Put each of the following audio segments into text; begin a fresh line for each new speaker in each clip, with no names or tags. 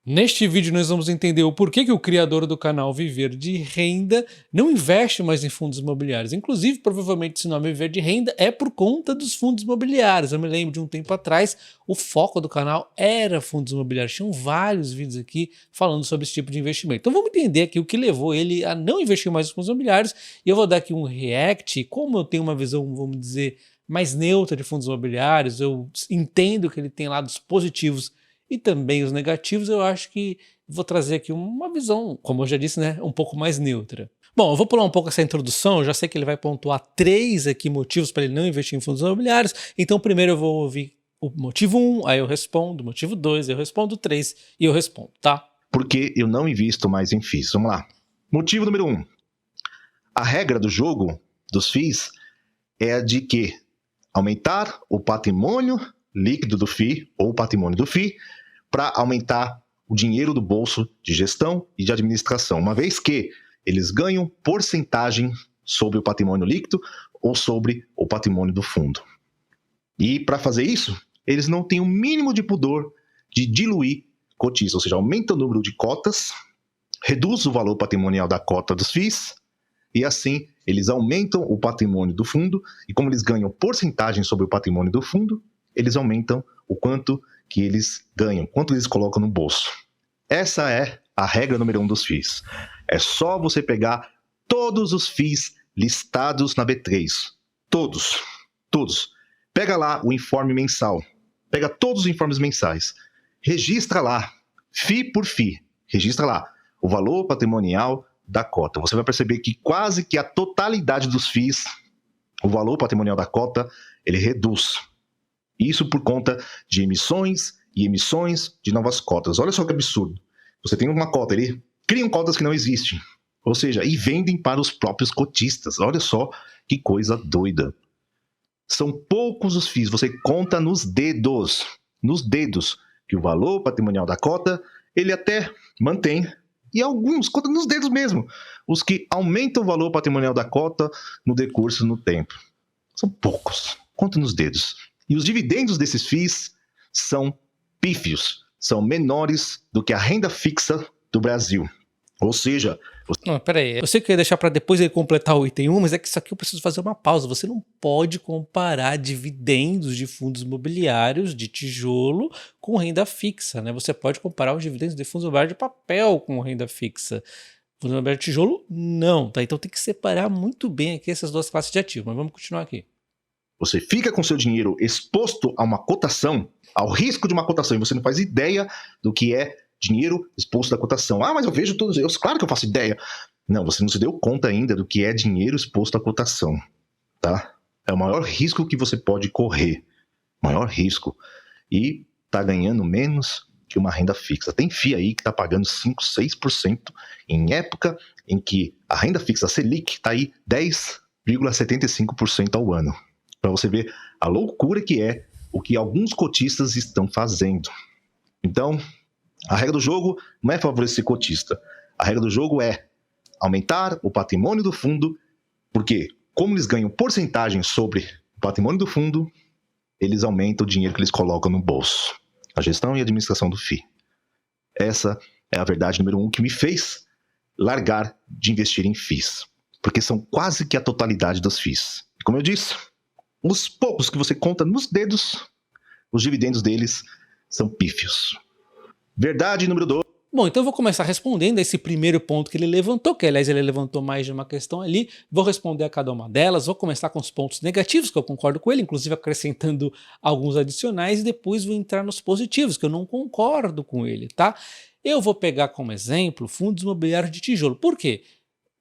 Neste vídeo nós vamos entender o porquê que o criador do canal Viver de Renda não investe mais em fundos imobiliários. Inclusive, provavelmente esse nome Viver de Renda é por conta dos fundos imobiliários. Eu me lembro de um tempo atrás, o foco do canal era fundos imobiliários. Tinham vários vídeos aqui falando sobre esse tipo de investimento. Então vamos entender aqui o que levou ele a não investir mais em fundos imobiliários. E eu vou dar aqui um react. Como eu tenho uma visão, vamos dizer, mais neutra de fundos imobiliários, eu entendo que ele tem lados positivos e também os negativos, eu acho que vou trazer aqui uma visão, como eu já disse, né, um pouco mais neutra. Bom, eu vou pular um pouco essa introdução, eu já sei que ele vai pontuar 3 aqui motivos para ele não investir em fundos imobiliários, então primeiro eu vou ouvir o motivo 1, aí eu respondo, motivo 2, eu respondo 3 e eu respondo, tá?
Porque eu não invisto mais em FIIs. Vamos lá. Motivo número 1. A regra do jogo dos FIIs é a de que aumentar o patrimônio líquido do FII ou patrimônio do FII para aumentar o dinheiro do bolso de gestão e de administração, uma vez que eles ganham porcentagem sobre o patrimônio líquido ou sobre o patrimônio do fundo. E para fazer isso, eles não têm o mínimo de pudor de diluir cotistas, ou seja, aumenta o número de cotas, reduz o valor patrimonial da cota dos FIIs, e assim eles aumentam o patrimônio do fundo, e como eles ganham porcentagem sobre o patrimônio do fundo, eles aumentam o quanto que eles ganham, quanto eles colocam no bolso. Essa é a regra número 1 dos FIIs. É só você pegar todos os FIIs listados na B3. Todos. Pega lá o informe mensal. Pega todos os informes mensais. Registra lá, FII por FII. Registra lá o valor patrimonial da cota. Você vai perceber que quase que a totalidade dos FIIs, o valor patrimonial da cota, ele reduz. Isso por conta de emissões e emissões de novas cotas. Olha só que absurdo. Você tem uma cota, ele criam cotas que não existem. Ou seja, e vendem para os próprios cotistas. Olha só que coisa doida. São poucos os FIIs, você conta nos dedos, que o valor patrimonial da cota, ele até mantém, e alguns contam nos dedos mesmo, os que aumentam o valor patrimonial da cota no decurso no tempo. São poucos, conta nos dedos. E os dividendos desses FIIs são pífios, são menores do que a renda fixa do Brasil. Ou seja...
Não, peraí, eu sei que eu ia deixar para depois ele completar o item 1, mas é que isso aqui eu preciso fazer uma pausa. Você não pode comparar dividendos de fundos imobiliários de tijolo com renda fixa, né? Você pode comparar os dividendos de fundos imobiliários de papel com renda fixa. Fundos imobiliários de tijolo, não, tá? Então tem que separar muito bem aqui essas duas classes de ativos, mas vamos continuar aqui.
Você fica com seu dinheiro exposto a uma cotação, ao risco de uma cotação, e você não faz ideia do que é dinheiro exposto à cotação. Ah, mas eu vejo todos eles. Claro que eu faço ideia. Não, você não se deu conta ainda do que é dinheiro exposto à cotação, tá? É o maior risco que você pode correr. Maior risco. E tá ganhando menos que uma renda fixa. Tem FII aí que tá pagando 5%, 6% em época em que a renda fixa, a Selic, tá aí 10,75% ao ano. Para você ver a loucura que é o que alguns cotistas estão fazendo. Então, a regra do jogo não é favorecer cotista. A regra do jogo é aumentar o patrimônio do fundo, porque como eles ganham porcentagem sobre o patrimônio do fundo, eles aumentam o dinheiro que eles colocam no bolso. A gestão e a administração do FII. Essa é a verdade número 1 que me fez largar de investir em FIIs. Porque são quase que a totalidade dos FIIs. E como eu disse, os poucos que você conta nos dedos, os dividendos deles são pífios. Verdade número 2.
Bom, então eu vou começar respondendo esse primeiro ponto que ele levantou, que aliás ele levantou mais de uma questão ali, vou responder a cada uma delas, vou começar com os pontos negativos, que eu concordo com ele, inclusive acrescentando alguns adicionais, e depois vou entrar nos positivos, que eu não concordo com ele, tá? Eu vou pegar como exemplo fundos imobiliários de tijolo. Por quê?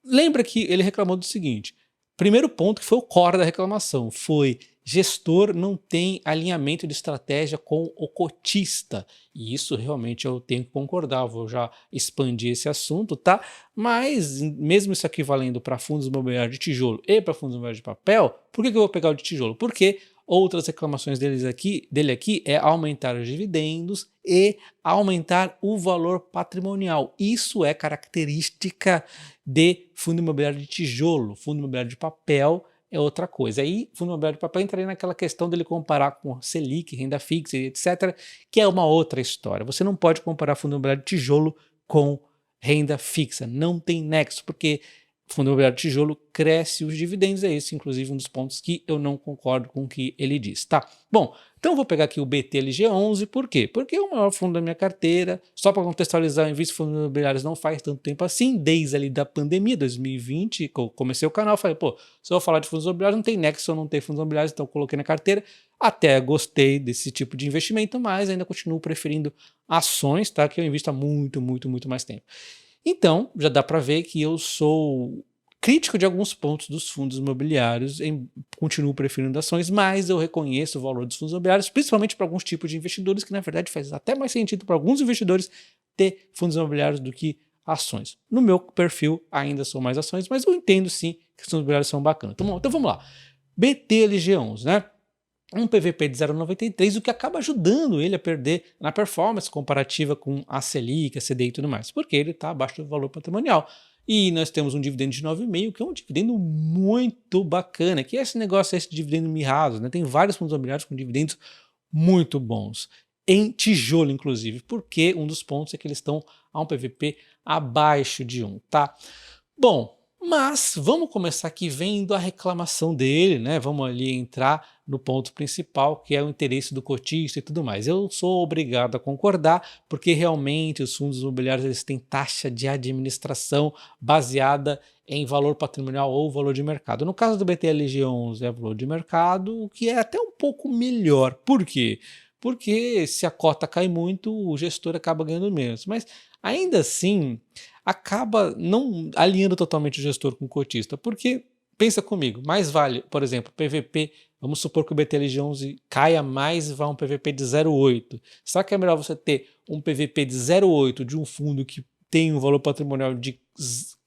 Lembra que ele reclamou do seguinte, primeiro ponto que foi o core da reclamação, foi gestor não tem alinhamento de estratégia com o cotista. E isso realmente eu tenho que concordar, vou já expandir esse assunto, tá? Mas mesmo isso aqui valendo para fundos imobiliários de tijolo e para fundos imobiliários de papel, por que eu vou pegar o de tijolo? Porque outras reclamações dele aqui é aumentar os dividendos e aumentar o valor patrimonial. Isso é característica de fundo imobiliário de tijolo. Fundo imobiliário de papel é outra coisa. Aí fundo imobiliário de papel entraria naquela questão dele comparar com Selic, renda fixa, etc., que é uma outra história. Você não pode comparar fundo imobiliário de tijolo com renda fixa, não tem nexo, porque fundo imobiliário de tijolo cresce os dividendos, é esse inclusive um dos pontos que eu não concordo com o que ele diz, tá? Bom, então eu vou pegar aqui o BTLG11, por quê? Porque é o maior fundo da minha carteira, só para contextualizar, eu invisto em fundos imobiliários não faz tanto tempo assim, desde ali da pandemia, 2020, que eu comecei o canal, falei, pô, se eu falar de fundos imobiliários, não tem nexo, eu não tenho fundos imobiliários, então eu coloquei na carteira, até gostei desse tipo de investimento, mas ainda continuo preferindo ações, tá? Que eu invisto há muito mais tempo. Então, já dá para ver que eu sou crítico de alguns pontos dos fundos imobiliários, continuo preferindo ações, mas eu reconheço o valor dos fundos imobiliários, principalmente para alguns tipos de investidores, que na verdade faz até mais sentido para alguns investidores ter fundos imobiliários do que ações. No meu perfil ainda são mais ações, mas eu entendo sim que os fundos imobiliários são bacanas. Então vamos lá. BTLG11, né? Um PVP de 0,93, o que acaba ajudando ele a perder na performance comparativa com a Selic, a CDI e tudo mais, porque ele está abaixo do valor patrimonial. E nós temos um dividendo de 9,5, que é um dividendo muito bacana, que é esse negócio, esse dividendo mirrado, né? Tem vários fundos imobiliários com dividendos muito bons, em tijolo inclusive, porque um dos pontos é que eles estão a um PVP abaixo de 1, tá? Bom, mas vamos começar aqui vendo a reclamação dele, né? Vamos ali entrar no ponto principal, que é o interesse do cotista e tudo mais. Eu sou obrigado a concordar, porque realmente os fundos imobiliários eles têm taxa de administração baseada em valor patrimonial ou valor de mercado. No caso do BTLG11 é valor de mercado, o que é até um pouco melhor. Por quê? Porque se a cota cai muito, o gestor acaba ganhando menos. Mas ainda assim acaba não alinhando totalmente o gestor com o cotista, porque, pensa comigo, mais vale, por exemplo, PVP, vamos supor que o BTLG11 caia mais e vá um PVP de 0,8. Será que é melhor você ter um PVP de 0,8 de um fundo que tem um valor patrimonial de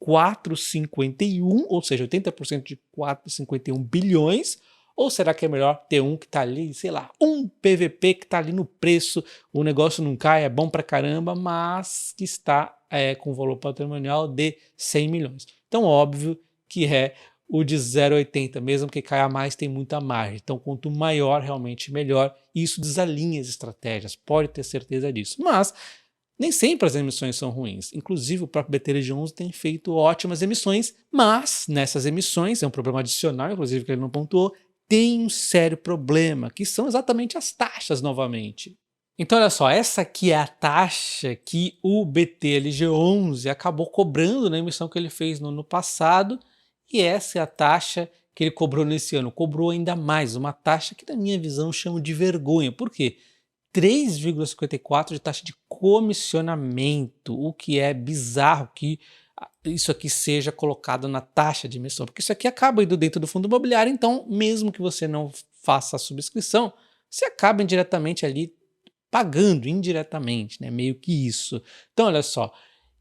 4,51, ou seja, 80% de 4,51 bilhões, ou será que é melhor ter um que está ali, sei lá, um PVP que está ali no preço, o negócio não cai, é bom pra caramba, mas que está com valor patrimonial de 100 milhões. Então, óbvio que é o de 0,80, mesmo que caia mais, tem muita margem. Então, quanto maior, realmente melhor. Isso desalinha as estratégias, pode ter certeza disso. Mas nem sempre as emissões são ruins. Inclusive, o próprio BTLG11 tem feito ótimas emissões, mas nessas emissões, é um problema adicional, inclusive, que ele não pontuou, tem um sério problema, que são exatamente as taxas novamente. Então, olha só, essa aqui é a taxa que o BTLG11 acabou cobrando na emissão que ele fez no ano passado, e essa é a taxa que ele cobrou nesse ano. Cobrou ainda mais, uma taxa que, na minha visão, chamo de vergonha. Por quê? 3,54 de taxa de comissionamento, o que é bizarro que isso aqui seja colocado na taxa de emissão, porque isso aqui acaba indo dentro do fundo imobiliário, então mesmo que você não faça a subscrição, você acaba indiretamente ali pagando indiretamente, né? Meio que isso. Então olha só,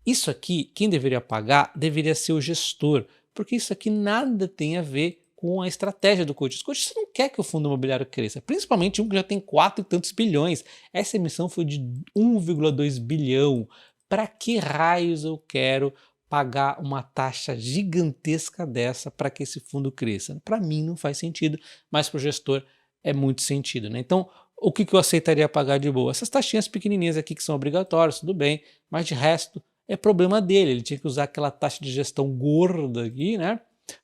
isso aqui, quem deveria pagar deveria ser o gestor, porque isso aqui nada tem a ver com a estratégia do cotista. O cotista não quer que o fundo imobiliário cresça, principalmente um que já tem 4 e tantos bilhões. Essa emissão foi de 1,2 bilhão. Para que raios eu quero pagar uma taxa gigantesca dessa para que esse fundo cresça? Para mim não faz sentido, mas para o gestor é muito sentido, né? Então, o que eu aceitaria pagar de boa? Essas taxinhas pequenininhas aqui que são obrigatórias, tudo bem, mas de resto é problema dele. Ele tinha que usar aquela taxa de gestão gorda aqui, né,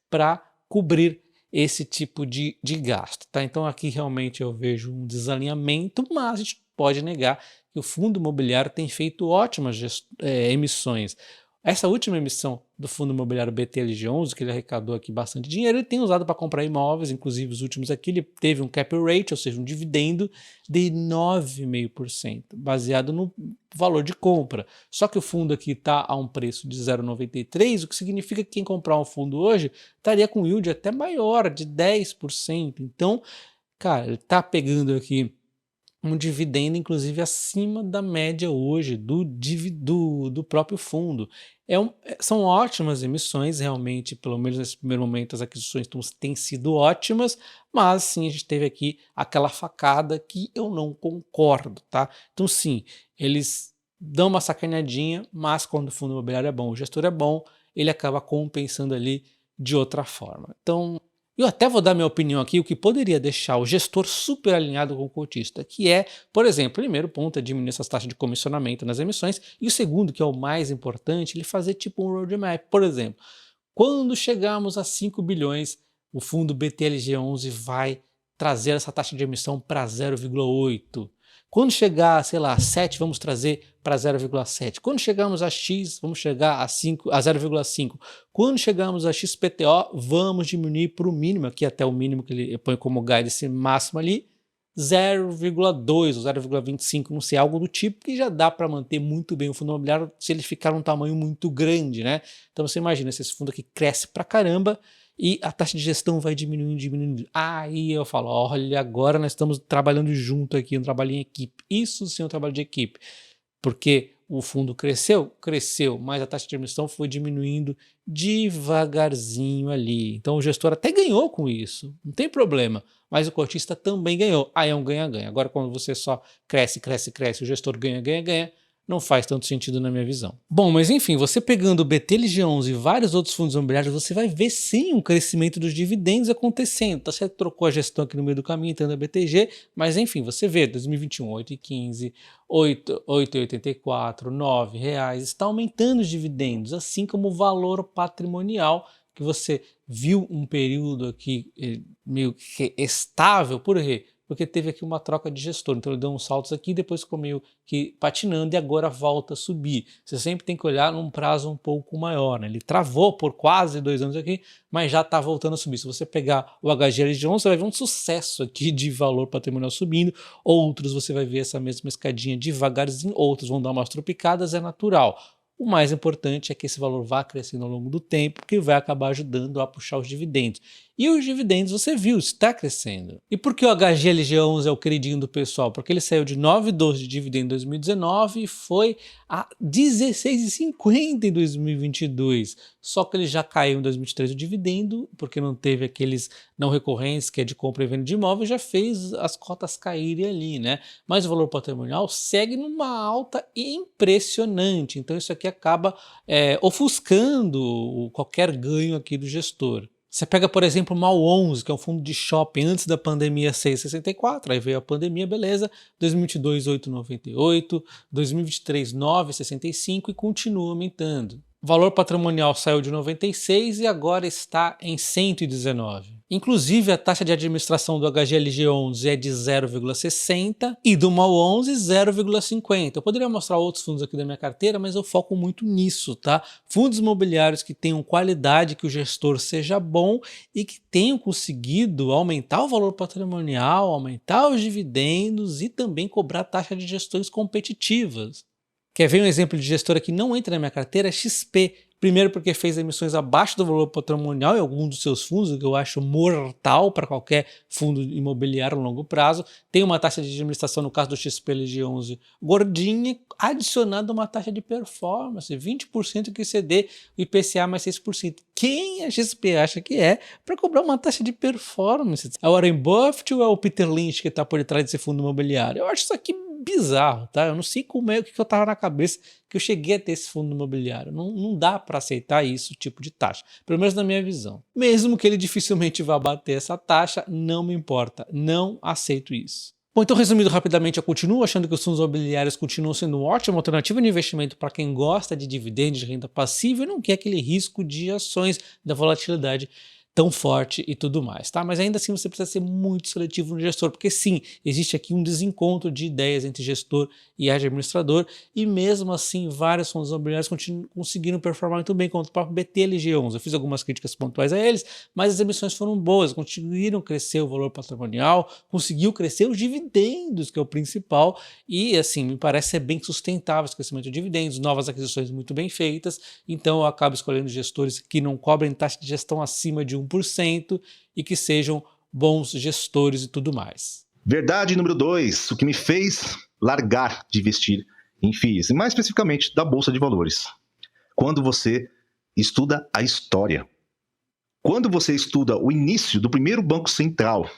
para cobrir esse tipo de gasto, tá? Então aqui realmente eu vejo um desalinhamento, mas a gente pode negar que o fundo imobiliário tem feito ótimas emissões. Essa última emissão do fundo imobiliário BTLG11, que ele arrecadou aqui bastante dinheiro, ele tem usado para comprar imóveis, inclusive os últimos aqui, ele teve um cap rate, ou seja, um dividendo de 9,5%, baseado no valor de compra. Só que o fundo aqui está a um preço de 0,93, o que significa que quem comprar um fundo hoje estaria com yield até maior, de 10%. Então, cara, ele está pegando aqui um dividendo, inclusive, acima da média hoje do próprio fundo. São ótimas emissões, realmente, pelo menos nesse primeiro momento, as aquisições têm sido ótimas, mas sim, a gente teve aqui aquela facada que eu não concordo, tá? Então, sim, eles dão uma sacaneadinha, mas quando o fundo imobiliário é bom, o gestor é bom, ele acaba compensando ali de outra forma. Então, Eu até vou dar minha opinião aqui, o que poderia deixar o gestor super alinhado com o cotista, que é, por exemplo, o primeiro ponto é diminuir essas taxas de comissionamento nas emissões, e o segundo, que é o mais importante, ele fazer tipo um roadmap. Por exemplo, quando chegarmos a 5 bilhões, o fundo BTLG11 vai trazer essa taxa de emissão para 0,8. Quando chegar, sei lá, a 7, vamos trazer para 0,7. Quando chegarmos a X, vamos chegar a 0,5. Quando chegarmos a XPTO, vamos diminuir para o mínimo, aqui até o mínimo que ele põe como guidance máximo ali, 0,2 ou 0,25, não sei, algo do tipo, que já dá para manter muito bem o fundo imobiliário se ele ficar num tamanho muito grande, né? Então você imagina, se esse fundo aqui cresce pra caramba e a taxa de gestão vai diminuindo, diminuindo. Aí eu falo, olha, agora nós estamos trabalhando junto aqui, um trabalho em equipe. Isso sim é um trabalho de equipe. Porque o fundo cresceu, mas a taxa de emissão foi diminuindo devagarzinho ali. Então o gestor até ganhou com isso, não tem problema, mas o cotista também ganhou. Aí é um ganha-ganha. Agora, quando você só cresce, o gestor ganha, ganha, ganha, não faz tanto sentido na minha visão. Bom, mas enfim, você pegando o BTLG11 e vários outros fundos imobiliários, você vai ver sim um crescimento dos dividendos acontecendo. Tá certo, trocou a gestão aqui no meio do caminho, entrando a BTG, mas enfim, você vê 2021, 8,15, 8,84, R$ 9, está aumentando os dividendos, assim como o valor patrimonial, que você viu um período aqui meio que estável, por quê? Porque teve aqui uma troca de gestor, então ele deu uns saltos aqui, depois ficou meio que patinando e agora volta a subir. Você sempre tem que olhar num prazo um pouco maior, né? Ele travou por quase 2 anos aqui, mas já está voltando a subir. Se você pegar o HGLG11, você vai ver um sucesso aqui de valor patrimonial subindo, outros você vai ver essa mesma escadinha devagarzinho, outros vão dar umas tropicadas, é natural. O mais importante é que esse valor vá crescendo ao longo do tempo, que vai acabar ajudando a puxar os dividendos. E os dividendos, você viu, está crescendo. E por que o HGLG11 é o queridinho do pessoal? Porque ele saiu de 9,12 de dividendo em 2019 e foi a 16,50 em 2022. Só que ele já caiu em 2023 o dividendo, porque não teve aqueles não recorrentes, que é de compra e venda de imóvel, já fez as cotas caírem ali, né? Mas o valor patrimonial segue numa alta impressionante. Então isso aqui acaba ofuscando qualquer ganho aqui do gestor. Você pega, por exemplo, o MAL11, que é um fundo de shopping antes da pandemia 6,64, aí veio a pandemia, beleza, 2022 8,98, 2023 9,65 e continua aumentando. O valor patrimonial saiu de 96 e agora está em 119. Inclusive, a taxa de administração do HGLG11 é de 0,60 e do MAL11 0,50. Eu poderia mostrar outros fundos aqui da minha carteira, mas eu foco muito nisso, tá? Fundos imobiliários que tenham qualidade, que o gestor seja bom e que tenham conseguido aumentar o valor patrimonial, aumentar os dividendos e também cobrar taxa de gestões competitivas. Quer ver um exemplo de gestora que não entra na minha carteira? XP. Primeiro porque fez emissões abaixo do valor patrimonial em algum dos seus fundos, o que eu acho mortal para qualquer fundo imobiliário a longo prazo. Tem uma taxa de administração, no caso do XPLG11, gordinha, adicionada uma taxa de performance, 20% que exceder o IPCA mais 6%. Quem a XP acha que é para cobrar uma taxa de performance? É o Warren Buffett ou é o Peter Lynch que está por detrás desse fundo imobiliário? Eu acho isso aqui bizarro, tá? Eu não sei como é, o que eu tava na cabeça que eu cheguei a ter esse fundo imobiliário. Não dá para aceitar isso, tipo de taxa, pelo menos na minha visão. Mesmo que ele dificilmente vá bater essa taxa, não me importa, não aceito isso. Bom, então resumindo rapidamente, eu continuo achando que os fundos imobiliários continuam sendo uma ótima alternativa de investimento para quem gosta de dividendos, de renda passiva e não quer aquele risco de ações, da volatilidade tão forte e tudo mais, tá? Mas ainda assim você precisa ser muito seletivo no gestor, porque sim, existe aqui um desencontro de ideias entre gestor e administrador, e mesmo assim vários fundos imobiliários conseguiram performar muito bem, como o próprio BTLG11. Eu fiz algumas críticas pontuais a eles, mas as emissões foram boas, conseguiram crescer o valor patrimonial, conseguiu crescer os dividendos, que é o principal, e assim, me parece ser bem sustentável esse crescimento de dividendos, novas aquisições muito bem feitas, então eu acabo escolhendo gestores que não cobrem taxa de gestão acima de 1% e que sejam bons gestores e tudo mais.
Verdade número 2, o que me fez largar de investir em FIIs, e mais especificamente da Bolsa de Valores. Quando você estuda a história. Quando você estuda o início do primeiro banco central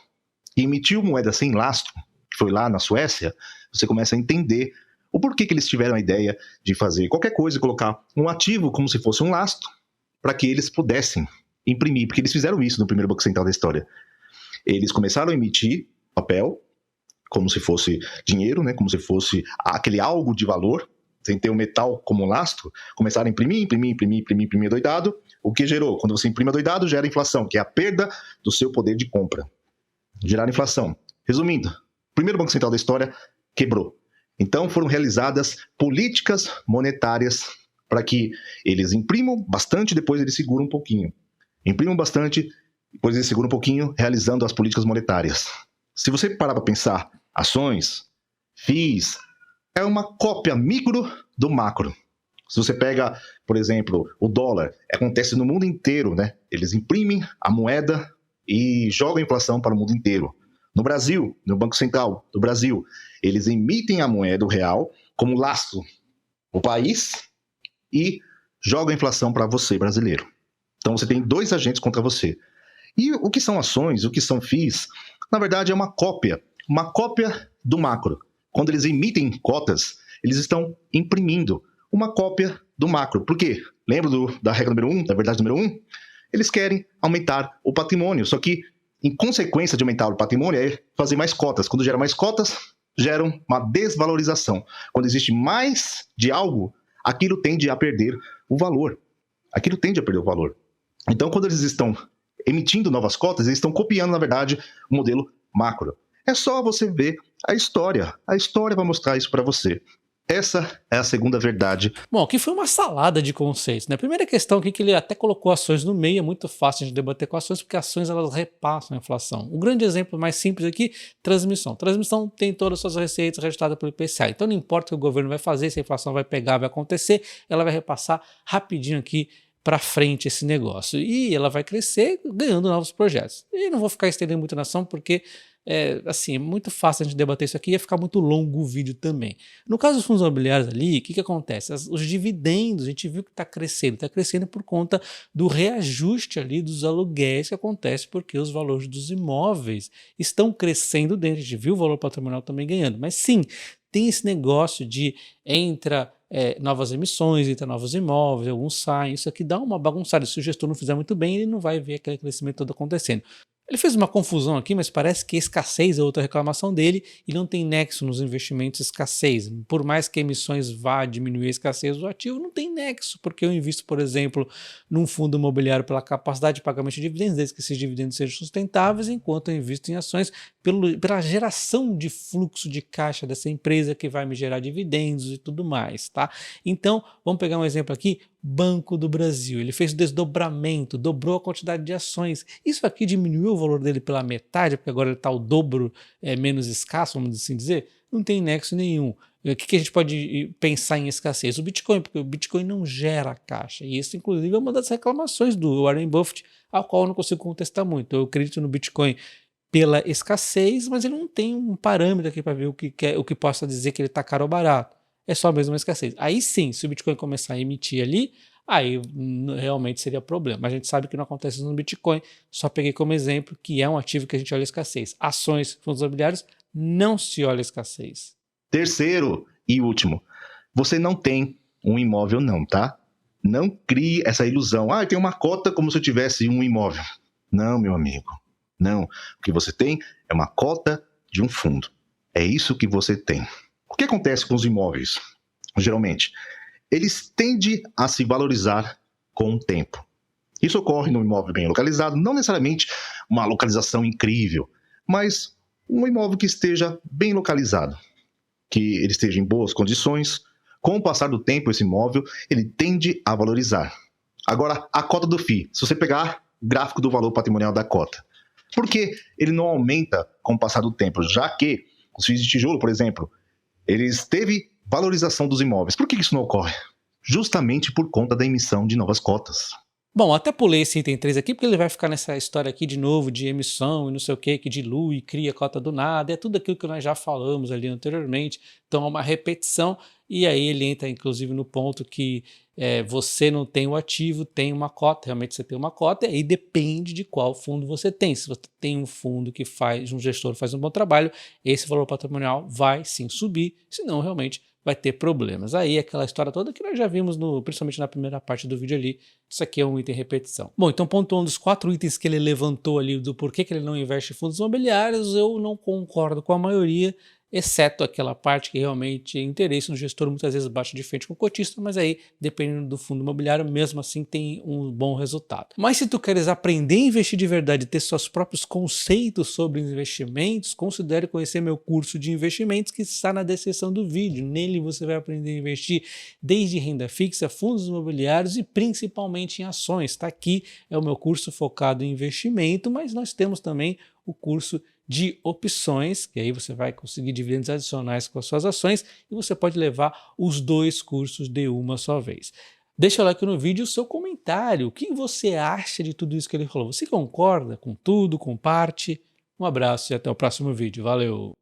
que emitiu moeda sem lastro, que foi lá na Suécia, você começa a entender o porquê que eles tiveram a ideia de fazer qualquer coisa e colocar um ativo como se fosse um lastro para que eles pudessem imprimir, porque eles fizeram isso no primeiro Banco Central da história. Eles começaram a emitir papel, como se fosse dinheiro, né? Como se fosse aquele algo de valor, sem ter o metal como lastro, começaram a imprimir doidado. O que gerou? Quando você imprime doidado, gera inflação, que é a perda do seu poder de compra. Gerar inflação. Resumindo, o primeiro Banco Central da história quebrou. Então foram realizadas políticas monetárias para que eles imprimam bastante, depois eles seguram um pouquinho. Imprimam bastante, depois eles seguram um pouquinho, realizando as políticas monetárias. Se você parar para pensar, ações, FIIs, é uma cópia micro do macro. Se você pega, por exemplo, o dólar, acontece no mundo inteiro, né? Eles imprimem a moeda e jogam a inflação para o mundo inteiro. No Brasil, no Banco Central do Brasil, eles emitem a moeda, o real, como lastro o país e jogam a inflação para você, brasileiro. Então você tem dois agentes contra você. E o que são ações, o que são FIIs, na verdade é uma cópia do macro. Quando eles emitem cotas, eles estão imprimindo uma cópia do macro. Por quê? Lembra da regra número 1, da verdade número 1? Eles querem aumentar o patrimônio, só que em consequência de aumentar o patrimônio é fazer mais cotas. Quando gera mais cotas, geram uma desvalorização. Quando existe mais de algo, aquilo tende a perder o valor. Então, quando eles estão emitindo novas cotas, eles estão copiando, na verdade, o modelo macro. É só você ver a história. A história vai mostrar isso para você. Essa é a segunda verdade.
Bom, aqui foi uma salada de conceitos, né? A primeira questão aqui que ele até colocou ações no meio, é muito fácil de debater com ações, porque ações elas repassam a inflação. O grande exemplo mais simples aqui, transmissão. Transmissão tem todas as suas receitas registradas pelo IPCA, então não importa o que o governo vai fazer, se a inflação vai pegar, vai acontecer, ela vai repassar rapidinho aqui para frente esse negócio. E ela vai crescer ganhando novos projetos. E não vou ficar estendendo muito na ação, porque é muito fácil a gente debater isso aqui, ia ficar muito longo o vídeo também. No caso dos fundos imobiliários ali, o que acontece? Os dividendos, a gente viu que está crescendo por conta do reajuste ali dos aluguéis que acontece porque os valores dos imóveis estão crescendo dentro, a gente viu o valor patrimonial também ganhando, mas sim, tem esse negócio de novas emissões, entra novos imóveis, alguns saem, isso aqui dá uma bagunçada, se o gestor não fizer muito bem, ele não vai ver aquele crescimento todo acontecendo. Ele fez uma confusão aqui, mas parece que escassez é outra reclamação dele e não tem nexo nos investimentos escassez. Por mais que emissões vá diminuir a escassez do ativo, não tem nexo, porque eu invisto, por exemplo, num fundo imobiliário pela capacidade de pagamento de dividendos, desde que esses dividendos sejam sustentáveis, enquanto eu invisto em ações pela geração de fluxo de caixa dessa empresa que vai me gerar dividendos e tudo mais, tá? Então, vamos pegar um exemplo aqui, Banco do Brasil, ele fez desdobramento, dobrou a quantidade de ações, isso aqui diminuiu o valor dele pela metade, porque agora ele está o dobro menos escasso, vamos assim dizer, não tem nexo nenhum. O que a gente pode pensar em escassez? O Bitcoin, porque o Bitcoin não gera caixa, e isso inclusive é uma das reclamações do Warren Buffett, ao qual eu não consigo contestar muito. Eu acredito no Bitcoin pela escassez, mas ele não tem um parâmetro aqui para ver o que possa dizer que ele está caro ou barato. É só mesmo a escassez. Aí sim, se o Bitcoin começar a emitir ali, aí realmente seria problema. Mas a gente sabe que não acontece no Bitcoin, só peguei como exemplo que é um ativo que a gente olha a escassez. Ações, fundos imobiliários, não se olha a escassez.
Terceiro e último, você não tem um imóvel não, tá? Não crie essa ilusão. Eu tenho uma cota como se eu tivesse um imóvel. Não, meu amigo, não. O que você tem é uma cota de um fundo. É isso que você tem. O que acontece com os imóveis, geralmente? Eles tendem a se valorizar com o tempo. Isso ocorre num imóvel bem localizado, não necessariamente uma localização incrível, mas um imóvel que esteja bem localizado, que ele esteja em boas condições. Com o passar do tempo, esse imóvel ele tende a valorizar. Agora, a cota do FII, se você pegar o gráfico do valor patrimonial da cota, por que ele não aumenta com o passar do tempo? Já que os FIIs de tijolo, por exemplo, eles teve valorização dos imóveis. Por que isso não ocorre? Justamente por conta da emissão de novas cotas.
Bom, até pulei esse item 3 aqui, porque ele vai ficar nessa história aqui de novo, de emissão e não sei o que dilui, cria cota do nada, é tudo aquilo que nós já falamos ali anteriormente, então é uma repetição, e aí ele entra inclusive no ponto que você não tem o ativo, tem uma cota, realmente você tem uma cota, e aí depende de qual fundo você tem. Se você tem um fundo um gestor faz um bom trabalho, esse valor patrimonial vai sim subir, senão realmente vai ter problemas. Aí aquela história toda que nós já vimos, principalmente na primeira parte do vídeo ali, isso aqui é um item repetição. Bom, então ponto 1 dos 4 itens que ele levantou ali do porquê que ele não investe em fundos imobiliários, eu não concordo com a maioria, exceto aquela parte que realmente é interesse do gestor, muitas vezes bate de frente com o cotista, mas aí, dependendo do fundo imobiliário, mesmo assim tem um bom resultado. Mas se tu queres aprender a investir de verdade, ter seus próprios conceitos sobre investimentos, considere conhecer meu curso de investimentos que está na descrição do vídeo. Nele você vai aprender a investir desde renda fixa, fundos imobiliários e principalmente em ações. Está aqui, é o meu curso focado em investimento, mas nós temos também o curso de opções, que aí você vai conseguir dividendos adicionais com as suas ações e você pode levar os 2 cursos de uma só vez. Deixa lá aqui no vídeo o seu comentário, o que você acha de tudo isso que ele falou? Você concorda com tudo, com parte? Um abraço e até o próximo vídeo. Valeu!